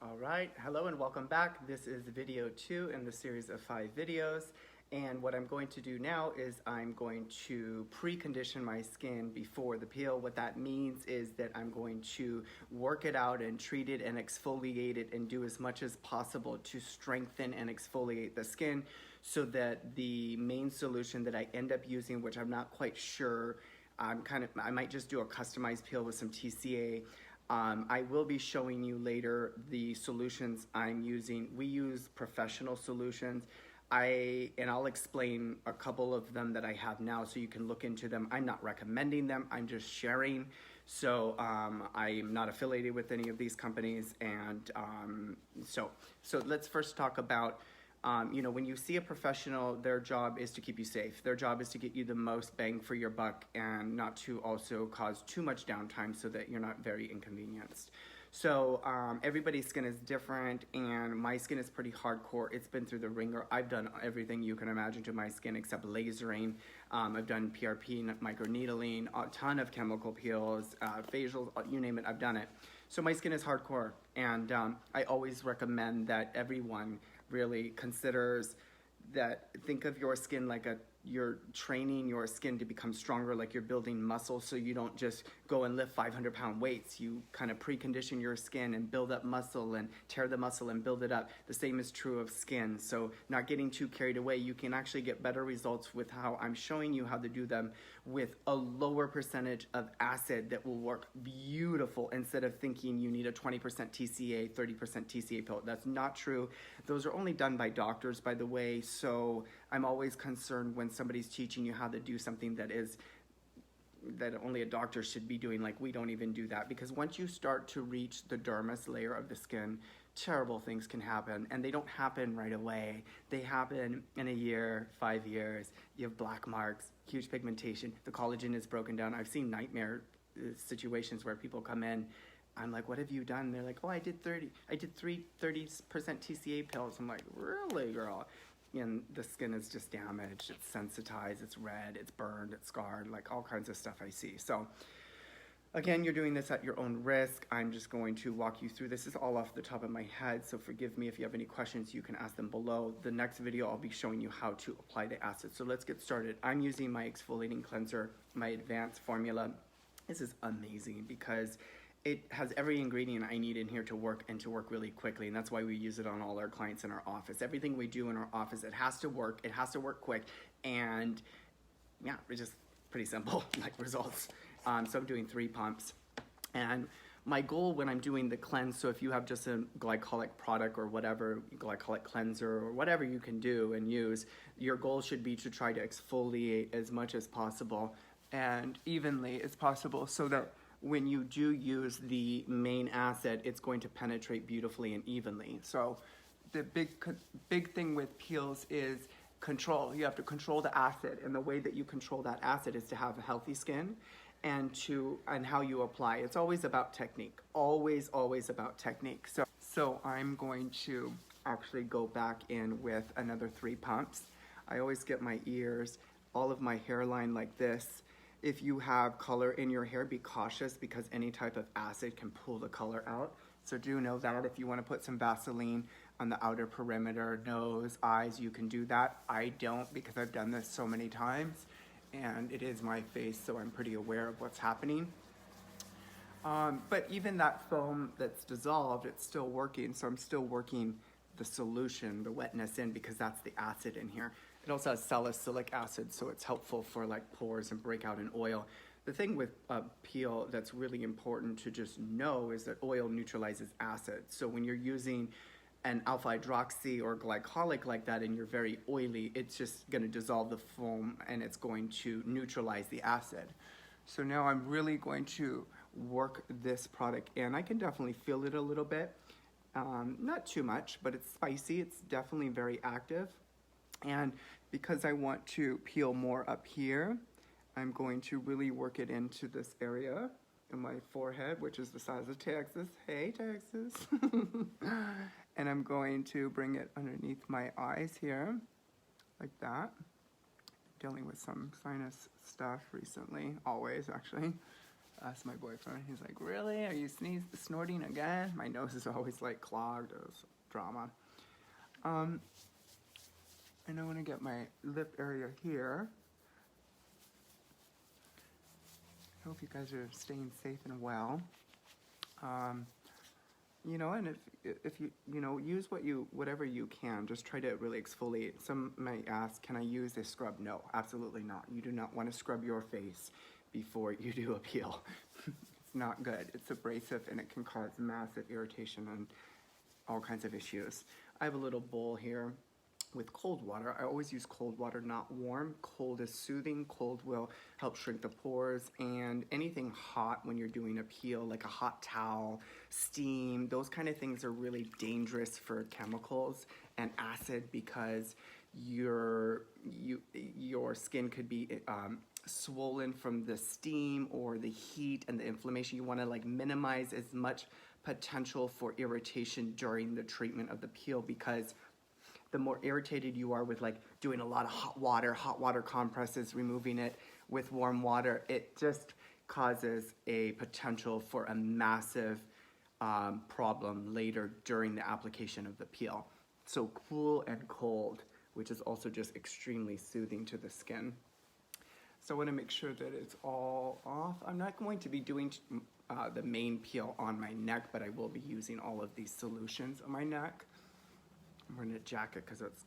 All right, hello and welcome back. This is video 2 in the series of 5 videos. And what I'm going to do now is I'm going to precondition my skin before the peel. What that means is that I'm going to work it out and treat it and exfoliate it and do as much as possible to strengthen and exfoliate the skin so that the main solution that I end up using, which I'm not quite sure, I might just do a customized peel with some TCA. I will be showing you later the solutions I'm using. We use professional solutions. I'll explain a couple of them that I have now so you can look into them. I'm not recommending them, I'm just sharing. So I'm not affiliated with any of these companies. And so let's first talk about when you see a professional, their job is to keep you safe. Their job is to get you the most bang for your buck and not to also cause too much downtime so that you're not very inconvenienced. So everybody's skin is different, and my skin is pretty hardcore. It's been through the ringer. I've done everything you can imagine to my skin except lasering. I've done PRP, microneedling, a ton of chemical peels, facials, you name it, I've done it. So my skin is hardcore, and I always recommend that everyone really considers that. Think of your skin like you're training your skin to become stronger, like you're building muscle, so you don't just go and lift 500-pound weights. You kind of precondition your skin and build up muscle and tear the muscle and build it up. The same is true of skin. So not getting too carried away, you can actually get better results with how I'm showing you how to do them with a lower percentage of acid that will work beautiful, instead of thinking you need a 20% TCA, 30% TCA pill. That's not true. Those are only done by doctors, by the way, so I'm always concerned when somebody's teaching you how to do something that only a doctor should be doing. Like, we don't even do that, because once you start to reach the dermis layer of the skin, terrible things can happen, and they don't happen right away. They happen in a year, 5 years. You have black marks, huge pigmentation, the collagen is broken down. I've seen nightmare situations where people come in, I'm like, what have you done? They're like, oh, I did 30% TCA pills. I'm like, really, girl? And the skin is just damaged, it's sensitized, it's red, it's burned, it's scarred, like all kinds of stuff I see. So again, you're doing this at your own risk. I'm just going to walk you through. This is all off the top of my head, so forgive me if you have any questions, you can ask them below. The next video, I'll be showing you how to apply the acid. So let's get started. I'm using my exfoliating cleanser, my advanced formula. This is amazing because it has every ingredient I need in here to work, and to work really quickly, and that's why we use it on all our clients in our office. Everything we do in our office, it has to work quick, and yeah, it's just pretty simple, like results. So I'm doing 3 pumps, and my goal when I'm doing the cleanse, so if you have just a glycolic product or whatever, glycolic cleanser or whatever you can do and use, your goal should be to try to exfoliate as much as possible and evenly as possible, so that when you do use the main acid, it's going to penetrate beautifully and evenly. So the big thing with peels is control. You have to control the acid, and the way that you control that acid is to have a healthy skin and how you apply. It's always about technique. Always about technique. So I'm going to actually go back in with another 3 pumps. I always get my ears, all of my hairline like this. If you have color in your hair, be cautious, because any type of acid can pull the color out. So do know that. If you want to put some Vaseline on the outer perimeter, nose, eyes, you can do that. I don't, because I've done this so many times, and it is my face, so I'm pretty aware of what's happening. But even that foam that's dissolved, it's still working, so I'm still working the solution, the wetness in, because that's the acid in here. It also has salicylic acid, so it's helpful for like pores and breakout in oil. The thing with peel that's really important to just know is that oil neutralizes acid. So when you're using an alpha hydroxy or glycolic like that and you're very oily, it's just going to dissolve the foam and it's going to neutralize the acid. So now I'm really going to work this product in. I can definitely feel it a little bit. Not too much, but it's spicy. It's definitely very active. And because I want to peel more up here, I'm going to really work it into this area in my forehead, which is the size of Texas. Hey, Texas. And I'm going to bring it underneath my eyes here, like that. Dealing with some sinus stuff recently, always actually. asked my boyfriend. He's like, really? Are you snorting again? My nose is always like clogged. It was drama. And I want to get my lip area here. I hope you guys are staying safe and well. You know, and if you use whatever you can. Just try to really exfoliate. Some might ask, can I use a scrub? No, absolutely not. You do not want to scrub your face before you do a peel. It's not good. It's abrasive and it can cause massive irritation and all kinds of issues. I have a little bowl here with cold water. I always use cold water, not warm. Cold is soothing. Cold will help shrink the pores, and anything hot when you're doing a peel, like a hot towel, steam, those kind of things are really dangerous for chemicals and acid, because your skin could be swollen from the steam or the heat and the inflammation. You want to like minimize as much potential for irritation during the treatment of the peel, because the more irritated you are with like doing a lot of hot water compresses, removing it with warm water, it just causes a potential for a massive problem later during the application of the peel. So cool and cold, which is also just extremely soothing to the skin. So I want to make sure that it's all off. I'm not going to be doing the main peel on my neck, but I will be using all of these solutions on my neck. I'm wearing a jacket because it's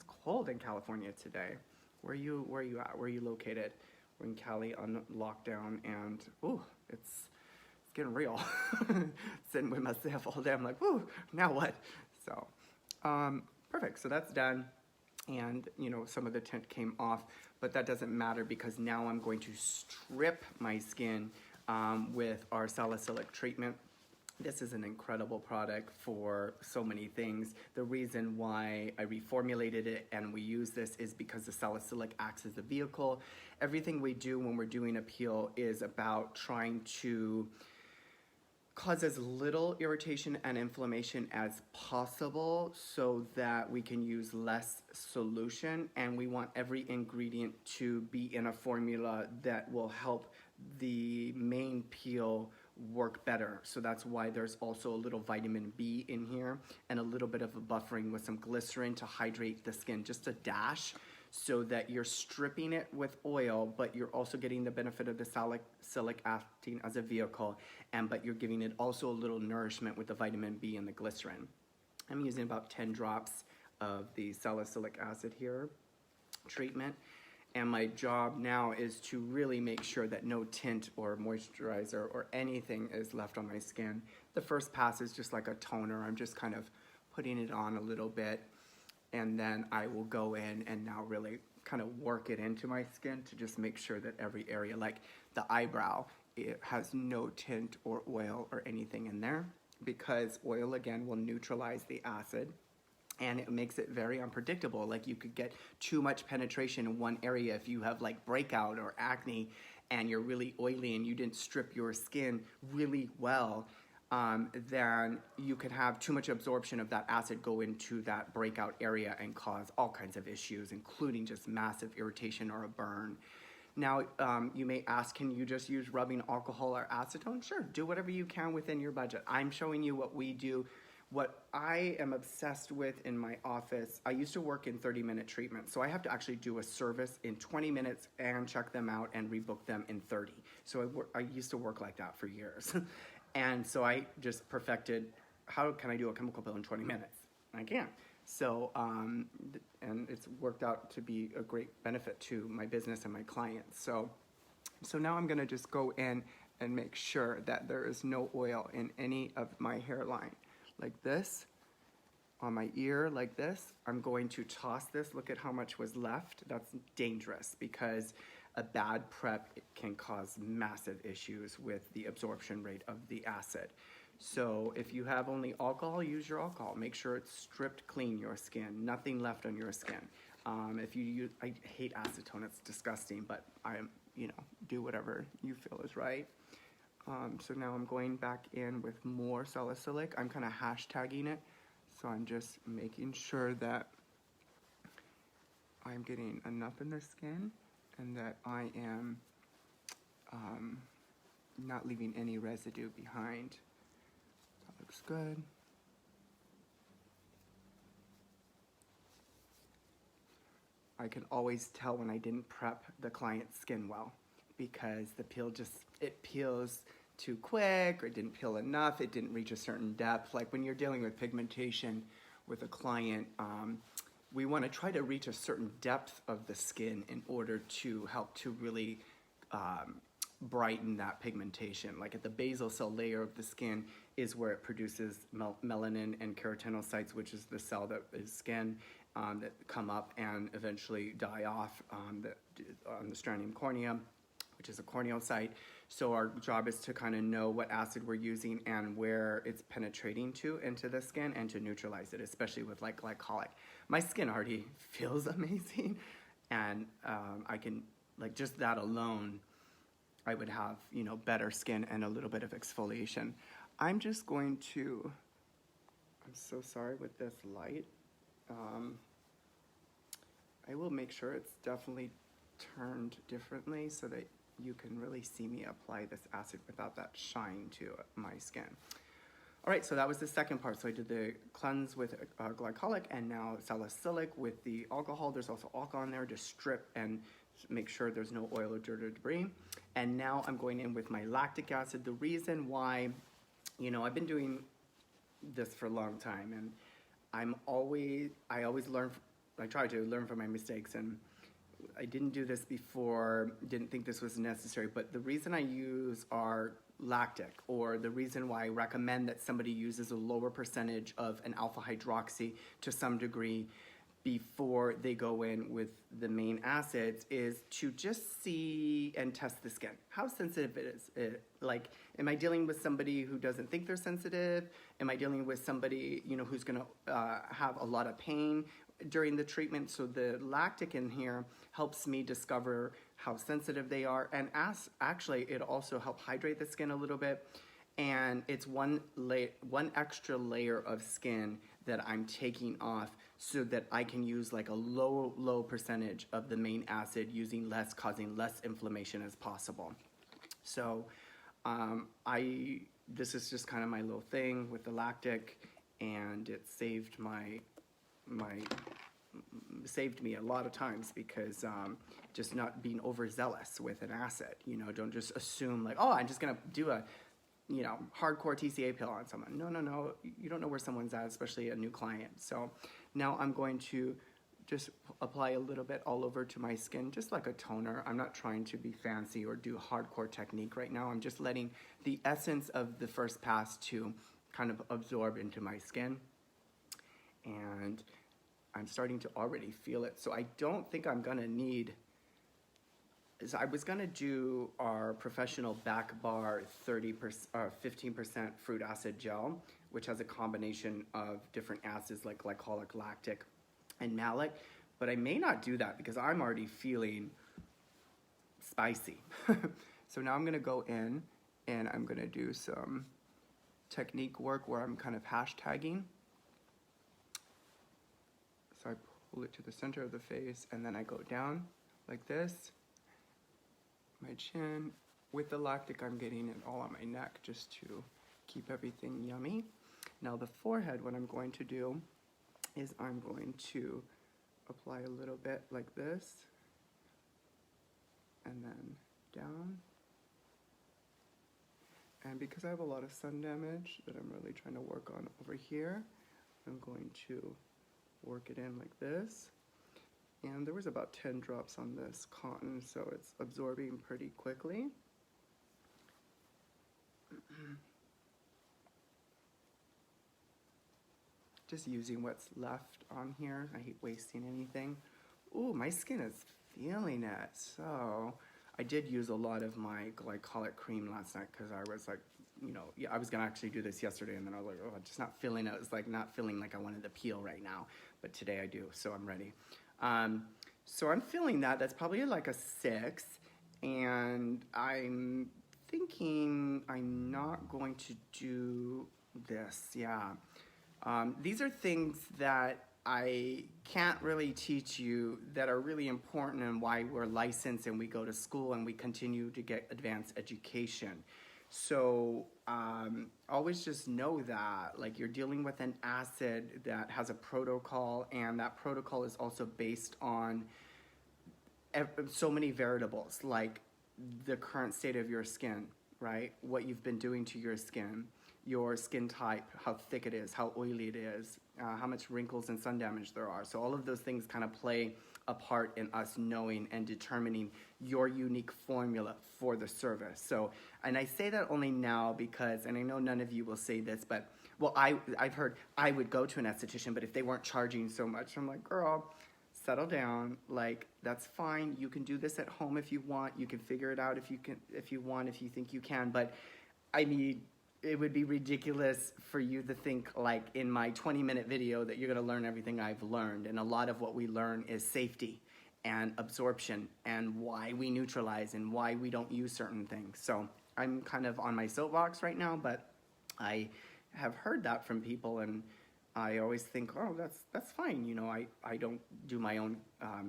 cold in California today. Where are you at? Where are you located? We're in Cali on lockdown, and ooh, it's getting real. Sitting with myself all day, I'm like, ooh, now what? So, perfect. So that's done, and some of the tint came off, but that doesn't matter because now I'm going to strip my skin with our Salicylic treatment. This is an incredible product for so many things. The reason why I reformulated it and we use this is because the Salicylic acts as a vehicle. Everything we do when we're doing a peel is about trying to cause as little irritation and inflammation as possible so that we can use less solution, and we want every ingredient to be in a formula that will help the main peel work better. So that's why there's also a little vitamin B in here and a little bit of a buffering with some glycerin to hydrate the skin, just a dash, so that you're stripping it with oil, but you're also getting the benefit of the salicylic acting as a vehicle, but you're giving it also a little nourishment with the vitamin B and the glycerin. I'm using about 10 drops of the salicylic acid here treatment. And my job now is to really make sure that no tint or moisturizer or anything is left on my skin. The first pass is just like a toner. I'm just kind of putting it on a little bit, and then I will go in and now really kind of work it into my skin to just make sure that every area, like the eyebrow, it has no tint or oil or anything in there, because oil again will neutralize the acid. And it makes it very unpredictable. Like you could get too much penetration in one area if you have like breakout or acne and you're really oily and you didn't strip your skin really well, then you could have too much absorption of that acid go into that breakout area and cause all kinds of issues, including just massive irritation or a burn. Now, you may ask, can you just use rubbing alcohol or acetone? Sure, do whatever you can within your budget. I'm showing you what we do. What I am obsessed with in my office, I used to work in 30-minute treatments, so I have to actually do a service in 20 minutes and check them out and rebook them in 30. So I used to work like that for years. And so I just perfected, how can I do a chemical peel in 20 minutes? I can. So, and it's worked out to be a great benefit to my business and my clients. So now I'm gonna just go in and make sure that there is no oil in any of my hairline. Like this, on my ear, like this. I'm going to toss this. Look at how much was left. That's dangerous because a bad prep can cause massive issues with the absorption rate of the acid. So if you have only alcohol, use your alcohol. Make sure it's stripped clean, your skin, nothing left on your skin. If you use, I hate acetone, it's disgusting, but do whatever you feel is right. So now I'm going back in with more salicylic. I'm kind of hashtagging it. So I'm just making sure that I'm getting enough in the skin and that I am not leaving any residue behind. That looks good. I can always tell when I didn't prep the client's skin well, because the peel it peels too quick, or it didn't peel enough, it didn't reach a certain depth. Like when you're dealing with pigmentation with a client, we want to try to reach a certain depth of the skin in order to help to really brighten that pigmentation. Like at the basal cell layer of the skin is where it produces melanin and keratinocytes, which is the cell that is skin, that come up and eventually die off on the sternum corneum, which is a corneal site. So our job is to kind of know what acid we're using and where it's penetrating to into the skin, and to neutralize it, especially with like glycolic. My skin already feels amazing, and I can, like, just that alone, I would have, you know, better skin and a little bit of exfoliation. I'm just going to, I'm so sorry with this light. I will make sure it's definitely turned differently so that you can really see me apply this acid without that shine to my skin. All right, so that was the second part. So I did the cleanse with glycolic, and now salicylic with the alcohol. There's also alcohol in there to strip and make sure there's no oil or dirt or debris. And now I'm going in with my lactic acid. The reason why, you know, I've been doing this for a long time, and I always learn, I try to learn from my mistakes, and I didn't do this before, didn't think this was necessary, but the reason I use our lactic, or the reason why I recommend that somebody uses a lower percentage of an alpha hydroxy to some degree before they go in with the main acids, is to just see and test the skin. How sensitive it is. Like, am I dealing with somebody who doesn't think they're sensitive? Am I dealing with somebody, you know, who's gonna have a lot of pain during the treatment? So the lactic in here helps me discover how sensitive they are, and actually it also helps hydrate the skin a little bit, and it's one extra layer of skin that I'm taking off so that I can use like a low percentage of the main acid, using less, causing less inflammation as possible. So this is just kind of my little thing with the lactic, and it saved saved me a lot of times, because just not being overzealous with an acid. You know, don't just assume like, oh, I'm just gonna do a, you know, hardcore TCA pill on someone. No, you don't know where someone's at, especially a new client. So now I'm going to just apply a little bit all over to my skin, just like a toner. I'm not trying to be fancy or do hardcore technique right now. I'm just letting the essence of the first pass to kind of absorb into my skin, and I'm starting to already feel it. So I don't think I'm gonna need, I was gonna do our professional back bar 15% fruit acid gel, which has a combination of different acids like glycolic, lactic, and malic, but I may not do that because I'm already feeling spicy. So now I'm gonna go in and I'm gonna do some technique work where I'm kind of hashtagging. So I pull it to the center of the face, and then I go down like this. My chin. With the lactic, I'm getting it all on my neck just to keep everything yummy. Now the forehead, what I'm going to do is I'm going to apply a little bit like this, and then down. And because I have a lot of sun damage that I'm really trying to work on over here, I'm going to work it in like this. And there was about 10 drops on this cotton, so it's absorbing pretty quickly. Just using what's left on here. I hate wasting anything. Ooh, my skin is feeling it. So I did use a lot of my glycolic cream last night because I was like, you know, yeah, I was gonna actually do this yesterday, and then I was like, oh, I'm just not feeling it. It's like not feeling like I wanted to peel right now, but today I do, so I'm ready. So I'm feeling that. That's probably like a 6, and I'm thinking I'm not going to do this. Yeah, these are things that I can't really teach you that are really important, and why we're licensed and we go to school and we continue to get advanced education. So always just know that, like, you're dealing with an acid that has a protocol, and that protocol is also based on so many variables, like the current state of your skin, right? What you've been doing to your skin type, how thick it is, how oily it is, how much wrinkles and sun damage there are. So all of those things kind of play a part in us knowing and determining your unique formula for the service. So, and I say that only now because, and I know none of you will say this, but, well, I've heard I would go to an esthetician, but if they weren't charging so much, I'm like, girl, settle down. Like, that's fine. You can do this at home if you want. You can figure it out if you think you can. But I mean, it would be ridiculous for you to think, like, in my 20-minute video that you're going to learn everything I've learned. And a lot of what we learn is safety and absorption and why we neutralize and why we don't use certain things. So I'm kind of on my soapbox right now, but I have heard that from people, and I always think, oh, that's fine. You know, I don't do my own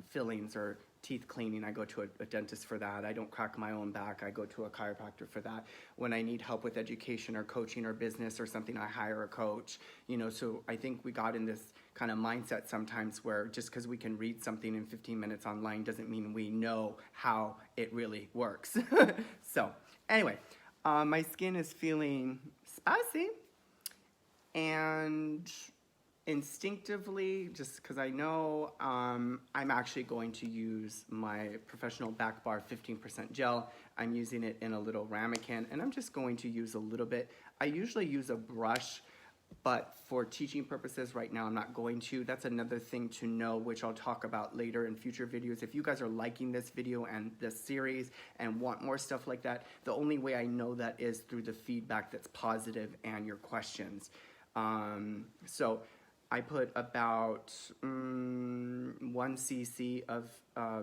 fillings or teeth cleaning. I go to a dentist for that. I don't crack my own back. I go to a chiropractor for that. When I need help with education or coaching or business or something, I hire a coach. You know, so I think we got in this kind of mindset sometimes where just because we can read something in 15 minutes online doesn't mean we know how it really works. So anyway, my skin is feeling spicy. And instinctively, just because I know, I'm actually going to use my professional back bar 15% gel. I'm using it in a little ramekin, and I'm just going to use a little bit. I usually use a brush, but for teaching purposes right now, I'm not going to. That's another thing to know, which I'll talk about later in future videos. If you guys are liking this video and this series and want more stuff like that, the only way I know that is through the feedback that's positive and your questions. So I put about 1 cc of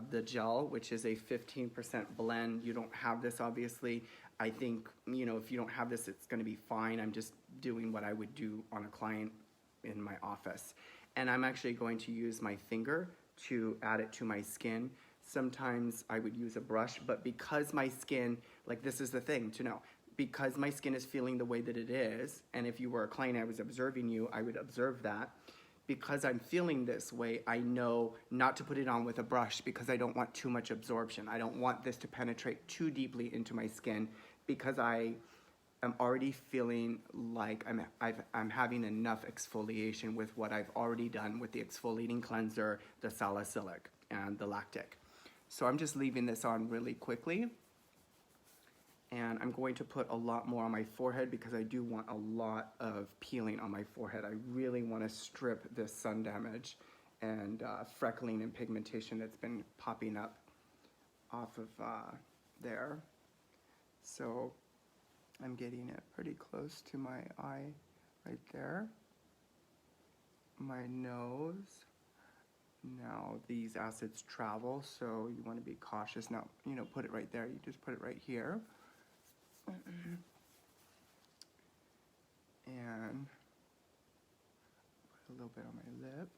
the gel, which is a 15% blend. You don't have this, obviously. I think, you know, if you don't have this, it's going to be fine. I'm just doing what I would do on a client in my office. And I'm actually going to use my finger to add it to my skin. Sometimes I would use a brush, but because my skin, like, this is the thing to know, because my skin is feeling the way that it is, and if you were a client, I was observing you, I would observe that. Because I'm feeling this way, I know not to put it on with a brush because I don't want too much absorption. I don't want this to penetrate too deeply into my skin because I am already feeling like I'm having enough exfoliation with what I've already done with the exfoliating cleanser, the Salicylic, and the Lactic. So I'm just leaving this on really quickly. And I'm going to put a lot more on my forehead because I do want a lot of peeling on my forehead. I really want to strip this sun damage and freckling and pigmentation that's been popping up off of there. So I'm getting it pretty close to my eye right there. My nose. Now these acids travel, so you want to be cautious. Now, you know, put it right there. You just put it right here. And put a little bit on my lip.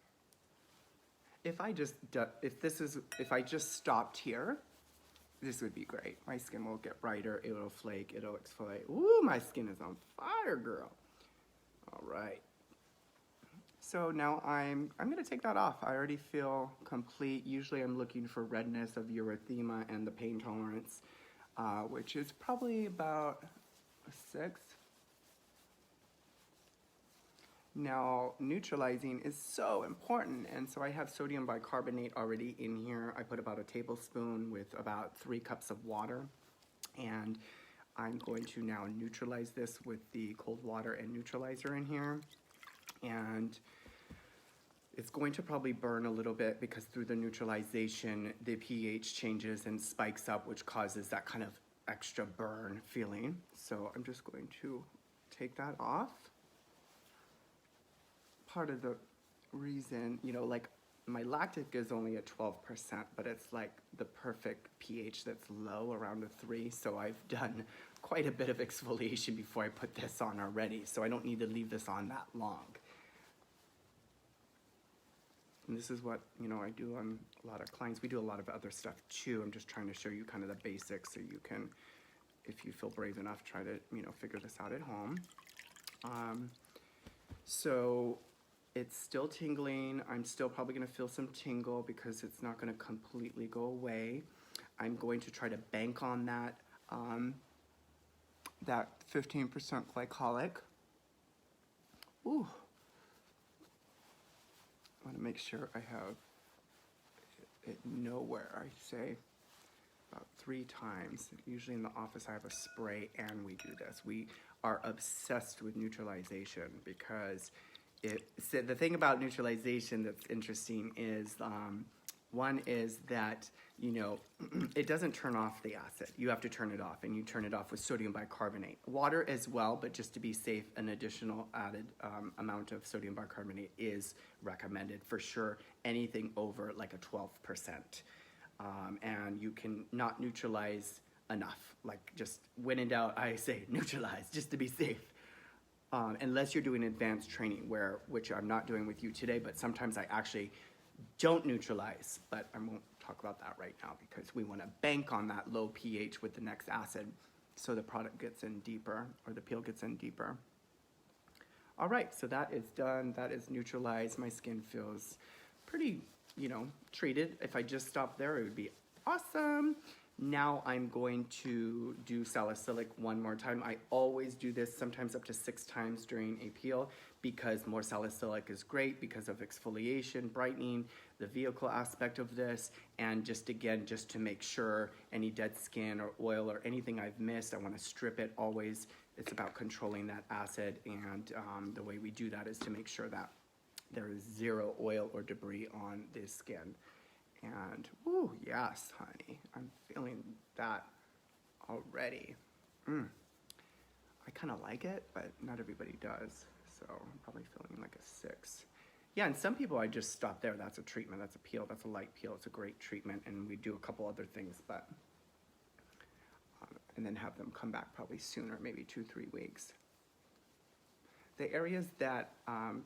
If I just stopped here, this would be great. My skin will get brighter, it'll flake, it'll exfoliate. Ooh, my skin is on fire, girl. All right. So now I'm gonna take that off. I already feel complete. Usually I'm looking for redness of erythema and the pain tolerance, which is probably about a 6. Now, neutralizing is so important, and so I have sodium bicarbonate already in here. I put about a tablespoon with about 3 cups of water, and I'm going to now neutralize this with the cold water and neutralizer in here. And it's going to probably burn a little bit because through the neutralization, the pH changes and spikes up, which causes that kind of extra burn feeling. So I'm just going to take that off. Part of the reason, you know, like my lactic is only at 12%, but it's like the perfect pH that's low, around a 3. So I've done quite a bit of exfoliation before I put this on already. So I don't need to leave this on that long. And this is what, you know, I do on a lot of clients. We do a lot of other stuff too. I'm just trying to show you kind of the basics so you can, if you feel brave enough, try to, you know, figure this out at home. So it's still tingling. I'm still probably gonna feel some tingle because it's not gonna completely go away. I'm going to try to bank on that, that 15% glycolic. Ooh. I wanna make sure I have it nowhere. I say about 3 times. Usually in the office I have a spray and we do this. We are obsessed with neutralization because so the thing about neutralization that's interesting is, one is that, you know, it doesn't turn off the acid. You have to turn it off, and you turn it off with sodium bicarbonate. Water as well, but just to be safe, an additional added amount of sodium bicarbonate is recommended for sure. Anything over like a 12%. And you can not neutralize enough. Like, just when in doubt, I say neutralize just to be safe. Unless you're doing advanced training, which I'm not doing with you today, but sometimes I actually don't neutralize, but I won't talk about that right now because we want to bank on that low pH with the next acid so the product gets in deeper, or the peel gets in deeper. All right, so that is done. That is neutralized. My skin feels pretty, you know, treated. If I just stopped there, it would be awesome. Now I'm going to do salicylic one more time. I always do this, sometimes up to 6 times during a peel, because more salicylic is great because of exfoliation, brightening, the vehicle aspect of this, and just again, just to make sure any dead skin or oil or anything I've missed, I want to strip it always. It's about controlling that acid, and the way we do that is to make sure that there is 0 oil or debris on the skin. And, ooh, yes, honey, I'm feeling that already. I kind of like it, but not everybody does. So I'm probably feeling like a 6. Yeah, and some people I just stop there. That's a treatment, that's a peel, that's a light peel. It's a great treatment, and we do a couple other things, but, and then have them come back probably sooner, maybe 2-3 weeks. The areas that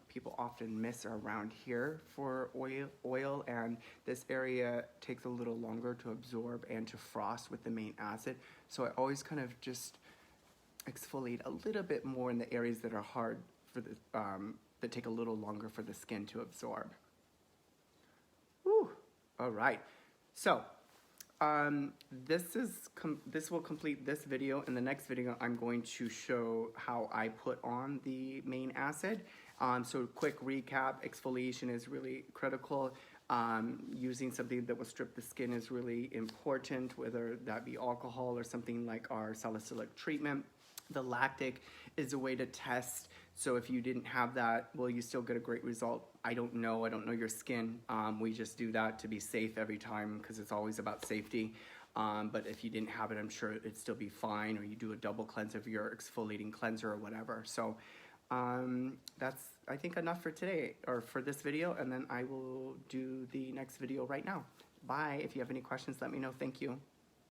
people often miss are around here for oil, and this area takes a little longer to absorb and to frost with the main acid. So I always kind of just exfoliate a little bit more in the areas that are hard for the, that take a little longer for the skin to absorb. Woo! All right. So this will complete this video. In the next video, I'm going to show how I put on the main acid. So quick recap, exfoliation is really critical. Using something that will strip the skin is really important, whether that be alcohol or something like our salicylic treatment. The lactic is a way to test. So if you didn't have that, will you still get a great result? I don't know your skin. We just do that to be safe every time because it's always about safety. But if you didn't have it, I'm sure it'd still be fine, or you do a double cleanse of your exfoliating cleanser or whatever. So that's, I think, enough for today, or for this video, and then I will do the next video right now. Bye. If you have any questions, let me know. Thank you.